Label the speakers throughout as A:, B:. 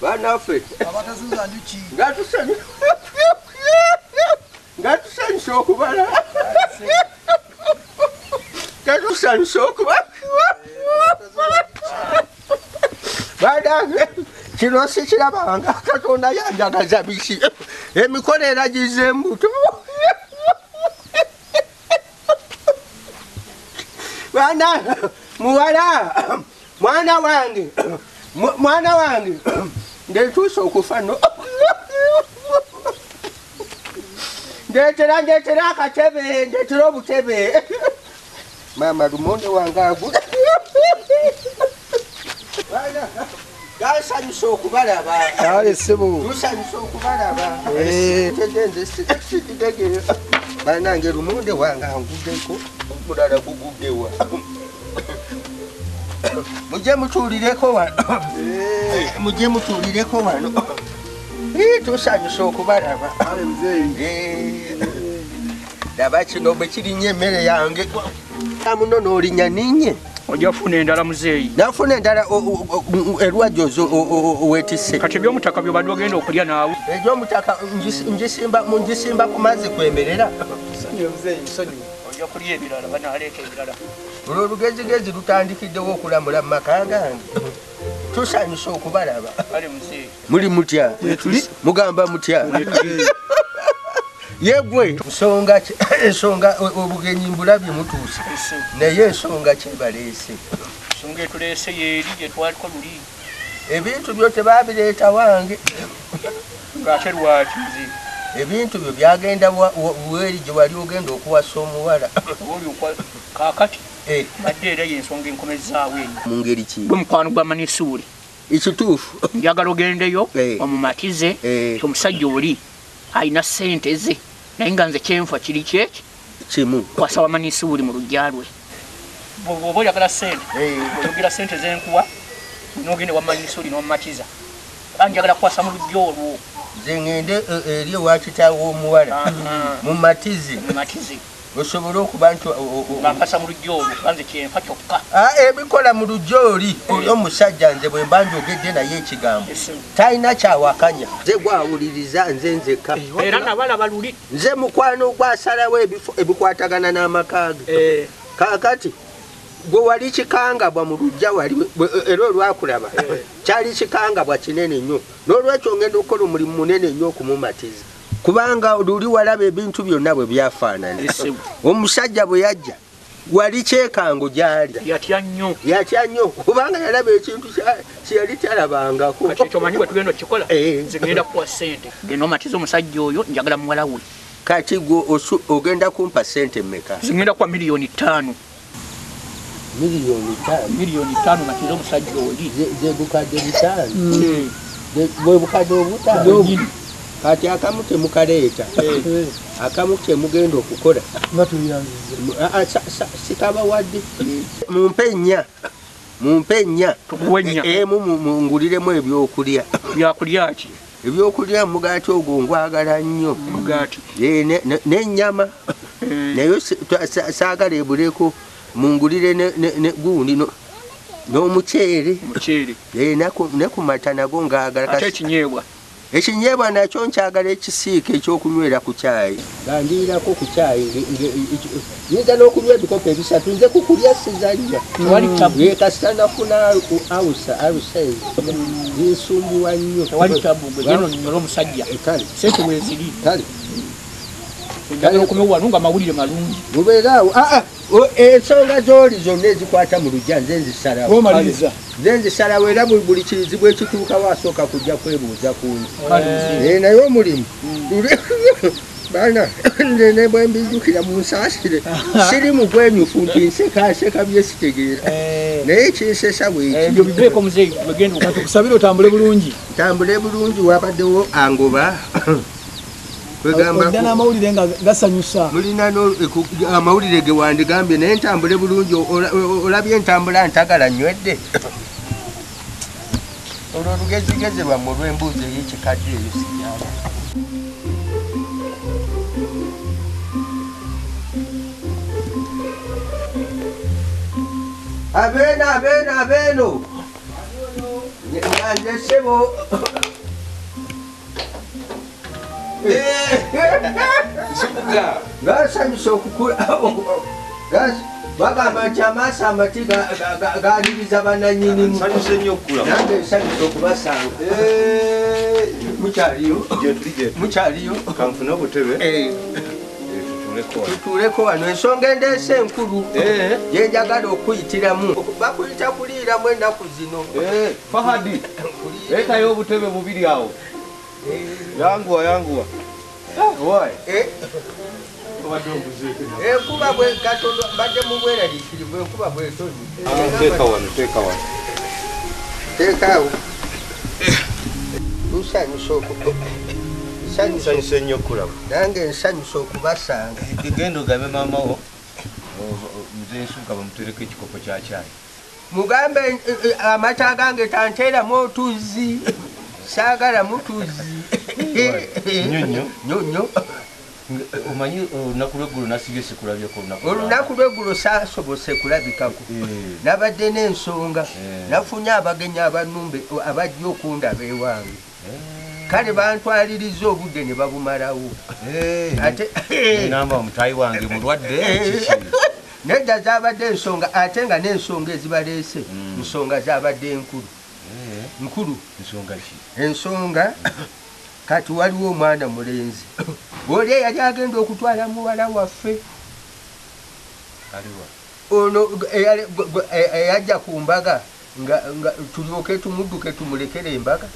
A: banaffe
B: abatazuza njuki
A: ngatusanyusa okubala ngatusanyusa okubala banange kino sikirabanga katonda yanjagaza biki emikono eragiza embuto bana muwala mwana wange ndetuusa okufa no ndetera akatebe ndetera obutebe mama lumonde wange agula gasanyusa okubalaba tusanyusa okubalaba tegenze banange lumonde wange anguddeko omulala guguddewa mujje mutuulireko wano tusanyusa okubalaba laba kino bwe kirinya emmere yange muno n'olinya ninye
C: ojja kufuna endala muzeeyi
A: nafuna endala erwajozo owetise
C: kati ebyomutaka byobadde ogenda okulya naawe
A: ebyomutaka ngisimba ku mazzi kwemerera
C: ojja kulya ebirala banaleeta ebirala
A: olwo olugezigezi lutandikiddewo okulamula mu maka gange tusanyusa okubalaba
C: kale muzeeyi
A: muli mutya mugamba mutya yegwe ensonga obugenyi mbulabye mutuuse naye ensonga kyebaleese
C: ensonga etuleese yeeri gyetwaliko luli
A: ebintu byo tebabireeta wange
C: ng'ate lwaki muzeeyi
A: ebintu byo byagenda weri gye wali ogenda okuwasa omuwala
C: kaakati badde era yensonga enkomezaawo eyo
A: mu ngeri ki
C: gwe mukwano gwa manisuuli
A: ekituufu
C: njagala ogendeyo omumatize omusajja oli alina ssente ze naye nga nze kyenfa kiri kyeki
A: kimu
C: kwasaba manisuuli mu lujja lwe bwoba oyagala ssente oyogera ssente zenkuwa nogende wa manisuuli n'omumatiza anjagala kukwasa mu lujja olwo
A: nze ngende eri ewa kitaawo omuwala mu matizi osobola okuba nti
C: bampasa mu lujja olwo banze kyenfa kyokka
A: ebikola mu lujja oli omusajja nze bwe mba njogedde naye ekigambo talina kyawakanya nze gwawuliriza nze nzekka
C: era nabalaba luli
A: nze mukwano gwasalawo ebikwatagana n'amaka ge kaakati gwe wali kikangabwa mu lujja wali era olwakulaba kyali kikangabwa kinene nnyo n'olwekyo ngenda okukola omulimu munene nnyo okumumatiza kubanga luli walaba ebintu byonna bwe byafaanana omusajja bwe yajja wali kyekango gyali
C: yatya nnyo
A: kubanga yalaba ekintu kyeyali talabangako
C: kati omanyi bwe tugenda okikola nze ngenda kuwa ssente genda omatiza omusajja oyo njagala muwala we
A: kati gwe ogenda kumpa ssente mmeka
C: zingenda kuwa miliyoni 5
A: miliyoni
C: 5 matiza omusajja oli
A: zegukadde 5 bwe bukadde obutaano kati akamu temukaleeta akamu kyemugenda okukola sikabawadde mumpe nnya emu munguliremu ebyokulya
C: byakulya ki
A: ebyokulya mugaati ogwo ngwagala nnyo n'ennyama naye saagala ebuleko mungulire gundi n'omuceere ne ku mata nago ngaagala ekinyeebwa nakyo nkyagala ekisiika ekyokunywera ku caayi gandiirako ku caayi nyinza n'okunywa ebikopo ebisatu nze kukulya sizalya kasita nafuna awusai zinsumbuwa nnyo mubeeraawo ensonga z'oli zonna ezikwata mu lujja nze nzisalawo era buli kizibu ekituukawo asooka kujja kwebuuza kungi naye omulimu bana nene bwe mbijjukira mu nsaasire siri mugwenyufu nti nseka byesitegeera naye kinsesa
B: bwekikusabire otambule bulungi
A: wabaddewo angoba
B: Olina n'amawulire nga gasanyusa.
A: Mulina amawulire ge wandigambye naye ntambule bulungi olabye ntambula ntagala nywedde. Olwo lugezigeze lwammwe olw'embuuzi ey'ekikadde eyo sijala. Abeeno. Nyanze sebo.
D: Sukuga.
A: Ngasa nisokukula. Ngasa bagamba nti amaaso amati galiriza bannannyini mu.
D: Nsanyuse nnyo okukula.
A: Nange nsanyusa okubasanga. Mukyaliyo. Mukyaliyo.
D: Kanfune obutebe.
A: Tutuuleko wano ensonga endeese enkulu gyenjagala okuyitiramu. Bakuyita kuliiramu ennaku zino.
D: Fahadi. Leetayo obutebe bubiri awo. Yanguwa. Why?
A: Enkuba bwe Katonda mbadde mu bweraliikirivu enkuba bw'etonyi.
D: Teeka wano.
A: Teekaawo. Nsanyusa
D: Nsanyuse nnyo okulaba.
A: nange nsanyusa okubasanga.
D: Genda ogambe maama wo. Nze nsuka bamutereko ekikopo kya caayi.
A: Mugambe amata gange tanteeramu otuzzi. Saagala mutuzi. Nyonyo.
D: Omanyi olunaku lw'eggulo nasibye sikulabyeko olunaku.
A: Olunaku lw'eggulo saasobose kulabikako. Nabadde n'ensonga. Nafunye abagenyi abanumbe abajja okundaba ewange. Kale bantwaliriza obudde ne babumalawo. Ate
D: namba omutayi wange mulwadde kiki?
A: Nedda zaabadde ensonga ate nga n'ensonga ezibaleese nsonga zaabadde enkulu. Nkulu.
D: Ensonga ki?
A: Ensonga kati waliwo omwana mulenzi. Oli yali agenda okutwala muwala waffe.
D: Aliwa.
A: Ono eyajja ku mbaga nga tulyoke tumudduke tumulekere embaga.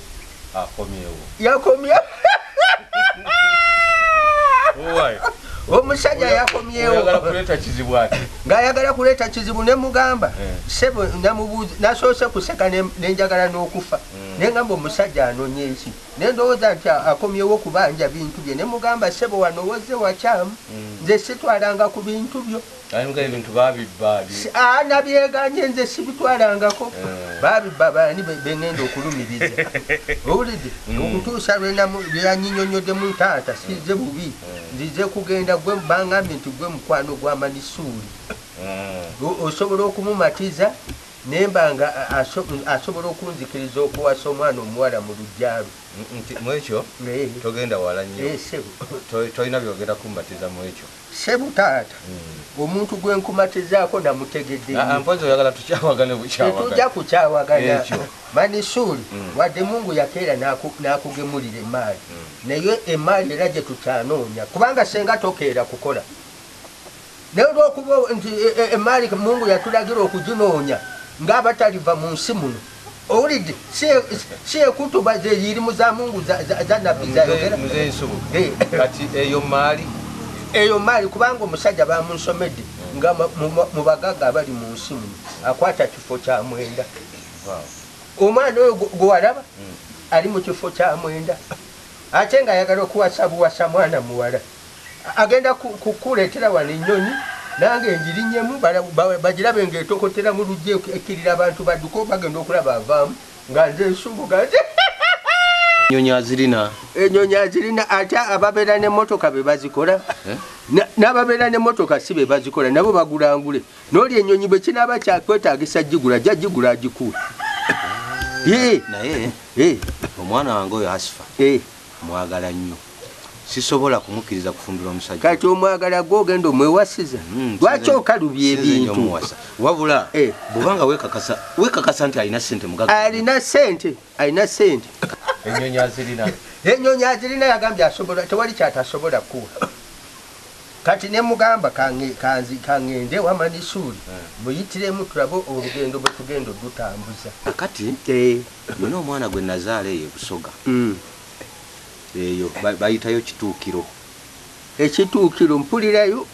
D: Akomyewo.
A: Yakomyewo.
D: Why?
A: Omusajja yakomyewo.
D: Oyagala kuleeta kizibu ate.
A: Ng'ayagala kuleeta kizibu ne mugamba. Sebo namubuuza nasoose kuseka nenjagala n'okufa. Ne ngamba omusajja anoonya eki. Ne ndowooza nti akomyewo kubanja bintu bye. Ne mugamba sebo wano wozze wakyamu. Nze sitwalanga ku bintu byo.
D: Ayimuga ebintu babibba.
A: Nabyeganye nze sibitwalangako. Babibba bani bengenda okulumiriza. Owulidde okutuusa lwe yanyinyonyodde mu ntaata sizze bubi. Nzize kugenda gwe bangambye nti gwe mukwano gwa Manisuuli. Osobola okumumatiza nemba nga asobola okunzikiriza okuwasa omwana omuwala mu lujjalo.
D: Mwekyo togenda wala nnyo. Tolina byogera kumbatiza mwekyo.
A: Sebu taata. Omuntu gwe nkumatizaako namutegedde.
D: Mpozi oyagala tukyawagane bukyawagane.
A: Tujja kukyawagana. Manisuuli wadde Mungu yakeera n'akugemulira emaali. Naye emaali era gye tukyanoonya kubanga senga tokeera kukola. Naye olw'okuba nti emaali Mungu yatulagira okuginoonya ng'abataliva mu nsi muno. Owulidde si ekutuba ze yirimu za Mungu za nabbi zayogera.
D: Muze nsubu. Kati
A: eyo maali kubanga omusajja bamunsomedde nga mu bagagga abali mu nsi muno akwata kifo kya mwenda. Omwana oyo gwe walaba ali mu kifo kya mwenda. Ate ng'ayagala okuwasa buwasa mwana muwala. Agenda kukuleetera wano ennyonyi nange njirinyemu bagirabe ng'etokotera mu lujja ekkirira abantu badduka bagenda okulaba avaamu nga nze nsubuga nti
D: Ennyonyi azirina.
A: Ennyonyi azirina ate ababeera n'emmotoka be bazikola. N'ababeera n'emmotoka si be bazikola nabo bagulangule. N'oli ennyonyi bwe kinaaba kyakwetaagisa gigula gigula agikuula.
D: Naye omwana wange oyo Asifa mwagala nnyo. Sisobola kumukiriza kufundula omusajja.
A: Kati omwagala gw'ogenda omwewasiza. Lwaki okalubya ebintu?
D: Wabula bw'obanga weekakasa nti alina ssente mugaga.
A: Alina ssente.
D: Ennyonyi azirina.
A: Ennyonyi azirina yagambye tewali kyatasobola kuwa. Kati ne mugamba kangende wa Manisuuli muyitiremu tulabe olugendo bwe tugenda odutambuza.
D: Kati yona omwana gwe nazaala eyo Busoga. Eyo bayitayo kituukiro.
A: Ekituukiro mpulirayo.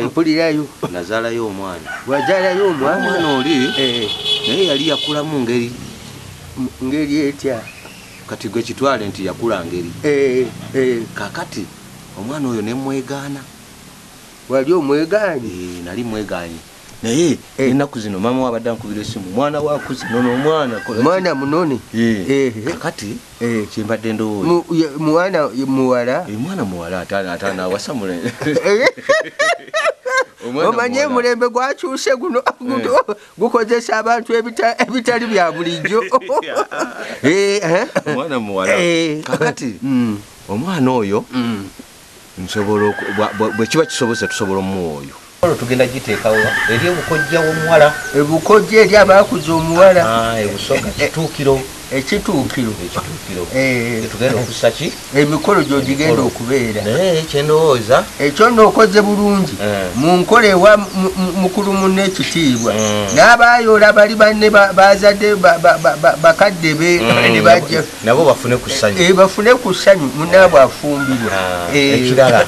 A: Mpulirayo.
D: Nazaalayo omwana.
A: Wazaalayo omwana
D: oli naye yali yakulamu
A: ngeri etya.
D: Kati gwe kitwale nti yakula ngeri. Kakati omwana oyo ne mwegaana.
A: Wali omwegaanyi?
D: Nali mwegaanyi. naye ennaku zino mama wabadde ankubira essimu mwana wa kuzino n'omwana
A: mwana munoni
D: kakati kyembadde ndowooza
A: mwana muwala
D: mwana muwala ataana awasa mulenzi
A: omanye mulembe gwakyuse guno gukozesa abantu ebitali bya bulijjo
D: omwana muwala kakati omwana oyo nsobola bwe kiba kisobose tusobola omuwa oyo tugenda giteekawo eri ebukojja w'omuwala
A: ebukojja eri abakuza omuwala
D: ebusoga kituukiro
A: ekituukiro
D: tugenda okussa ki
A: emikolo gy'ogigenda okubeera
D: naye kyendowooza
A: ekyo nookoze bulungi mu nkola ewa mukulu munne ekitiibwa n'abayoola bali banne bazadde bakadde be ne bajja
D: nabo bafune ku ssanyu
A: bafune ku ssanyu munnaabwe afumbirwa
D: ekirala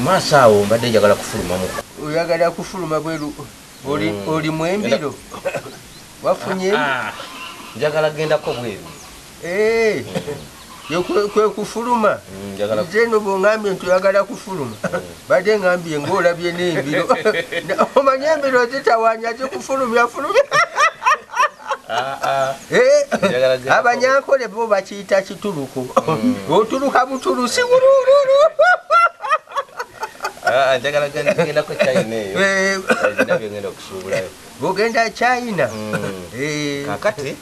D: maaso awo mbadde njagala kufulumamu
A: oyagala kufuluma bweru oli mwembiro wafunye
D: njagala gendako bweru
A: kwe kufuluma nze no bw'oŋambye nti oyagala kufuluma badde ŋambye ng'olabye n'embiro omanye embiro zitawaanya zikufulumya abanyankole bo bakiyita kituluko otuluka butulusi wulululu
D: njagala gendako China eyo ngenda okusuubulayo
A: bugenda China
D: kakati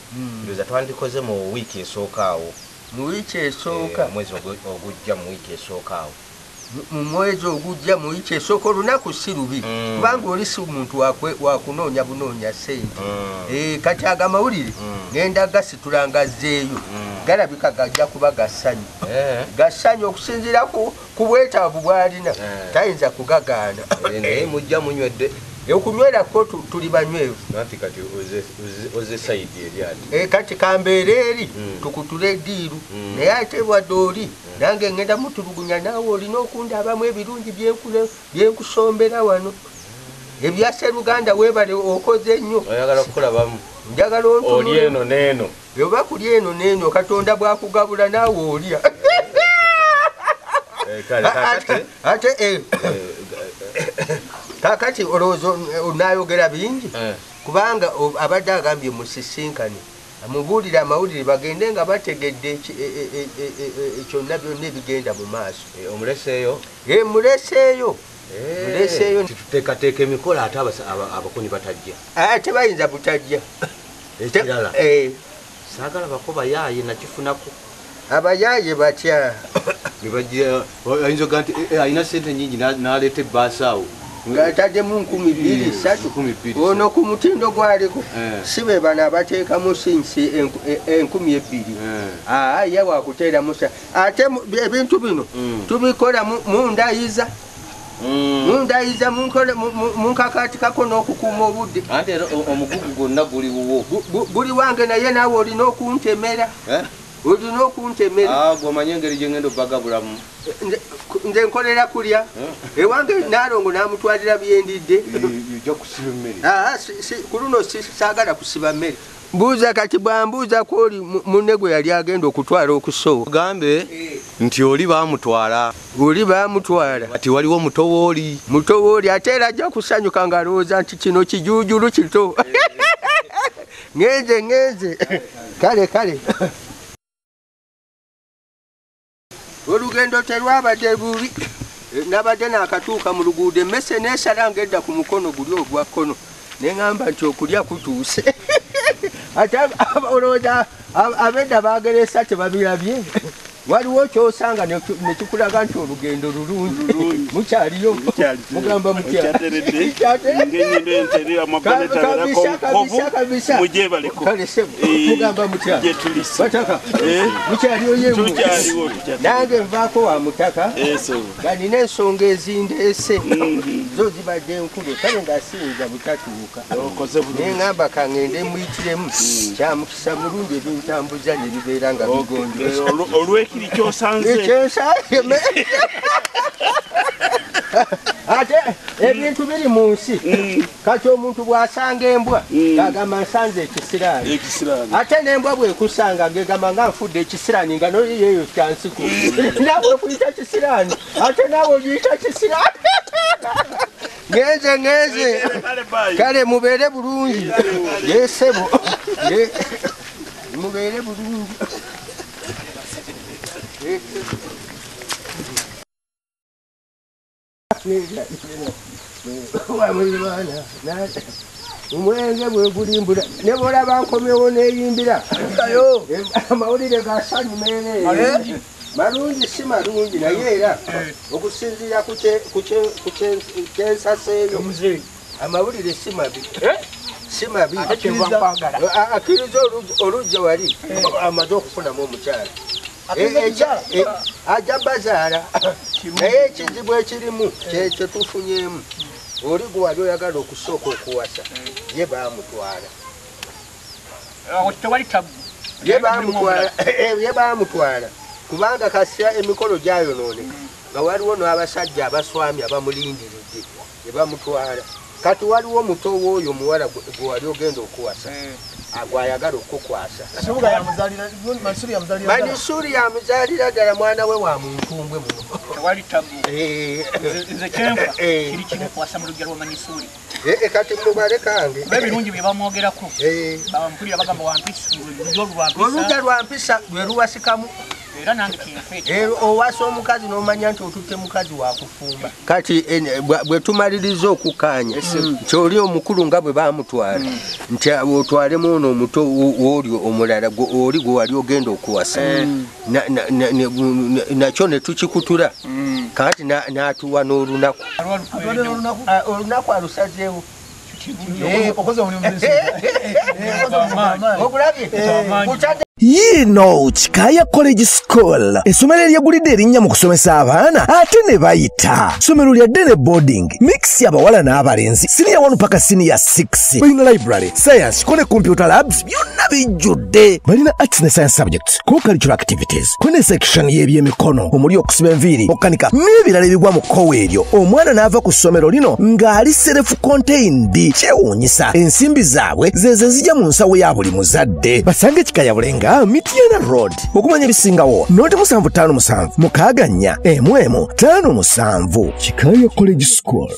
D: ndoza twandikoze mu wiiki esooka awo
A: mu wiiki esooka
D: mwezi ogujja mu wiiki esooka awo
A: mu mwezi ogujja mu wiiki esooka olunaku si lubi kubanga oli si muntu wakunoonya bunoonya ssente kati agamawulire ngenda gasitula ngazzeeyo galabika gajja kuba gassanyu okusinziira ku bwetaavu bw'alina tayinza kugagaana
D: naye mujja munywedde
A: okunywerako tuli banywevu
D: kati oze sayidi eri ati
A: kati kambeera eri tukutula eddiiru naye ate wadde oli nange ngenda mutulugunya naawe olina okundabamu ebirungi byenkusombera wano ebya Sseruganda weebale okoze ennyo
D: oyagala okulabamu
A: njagala
D: oli eno neeno
A: oba kuli eno neeno Katonda bwakugabula naawe olya ate kakati olowooza onaayogera bingi kubanga abadde agambye musisinkane amubuulire amawulire bagende nga bategedde kyonna byonna ebigenda mu maaso
D: omuleseeyo
A: muleseeyo
D: tuteekateeka emikolo ate abakoni batajja
A: tebayinza butajja
D: ekirala saagala bako bayaaye nakifunako
A: abayaaye batya
D: ayinza oga nti alina sente nyingi n'aleeta ebbaasi awo
A: ng'ataddemu 2,300 ono ku mutindo gwaliko si be bano abateekamu sinsi 2,000 ye wakuteeramu ate ebintu bino tubikola mundayiza munkakatikako n'okukuuma obudde
D: anti era omugugu gwonna guli wuwo
A: guli wange naye naawe olina okuntemera olina okuntemera
D: gwomanye engeri gyengenda obbagabulamu
A: nze nkolera kulya ewange Naalongo n'amutwalira byendidde ku luno saagala kusiba mmere mbuuza kati bwambuuza ku oli munne gwe yali agenda okutwala okusooka
D: gambe nti oli baamutwala
A: ati
D: waliwo
A: mutowooli ate era ajja kusanyuka ng'alowooza nti kino kijuujulu kito ngenze kale olugendo terwabadde bubi nabadde n'akatuuka mu luguudo emmese neesala ng'edda ku mukono guli ogwa kkono neŋŋamba nti okulya kutuuse ate olowooza abedda baageresa tebabirabye waliwo kyosanga nekikulaga nti olugendo lulungi mukyaliyo mugamba mugamba mutyabataka mukyaliyo yemu nange nvaako wa mutaka nga nina ensonga ezindeese zo zibadde enkulu kale ngasinza butatuuka neŋŋamba kaŋŋende muyitiremu kyamukisa bulungi ebintambuza ne bibeera nga bigonde ate ebintu biri mu nsi kati omuntu bw'asanga embwa ng'agamba nsanze ekisiraani ate n'embwa bwekusanga ng'egamba nga nfudde ekisiraani nga noyeeyo kyansiku naawe okuyita kisiraani ate naawe ogiyita kisiraani Ngeze. Kale mubeere bulungi. Yesebo. Mubeere bulungi. Umwenge bwe gulimbula ne bolaba nkomyewo neeyimbira amawulire gasanyu meene malungi si malungi naye era okusinziira ku kyensaseeyo amawulire si mabi si mabi akkiriza olujja wali amaze okufunamu omukyala ajja bazaala naye ekizibu ekirimu kyekyo tufunyemu oli gwe wali oyagala okusooka okuwasa ye baamutwala ye baamutwala kubanga kasya emikolo gyayonooneka nga waliwo n'abasajja abaswami abamulindiridde ye bamutwala kati waliwo muto w'oyo muwala gwe wali ogenda okuwasa agwayagala okukwasa Manisuri yamuzaalira ddala mwana we wa muntumbwe muno kati mubale kange olujja lwampisa lwe luwasikamu owasa omukazi n'omanya nti otutte mukazi wakufumba kati bwe tumaliriza okukkaanya nti oli omukulu nga bwe baamutwala nti otwalemu ono omuto w'olyo omulala oli gwe wali ogenda okuwasa nakyo ne tukikutula kati n'atuwa n'olunaku olunaku alusazeewo
E: Yino Chikaya College School essomero eryegulidde erinnya mu kusomesa abaana ate ne bayita ssomero lya Dene Boarding mix y'abawala n'abalenzi senior 1 paka senior 6 balina library science kone computer labs byonna bijjudde balina arts ne science subjects co-curricular activities kone section y'ebyemikono omuli okusiba enviiri okukanika n'ebirala ebigwa mu kkowe eryo omwana n'ava ku ssomero lino ng'ali self contained kyewuunyisa ensimbi zaabwe zeze zijja mu nsawo ya buli muzadde basange Chikaya Bulenga Mityana Road okumanya ebisingawo noti 757 mukaaga 4 11 57 Chikaya College School.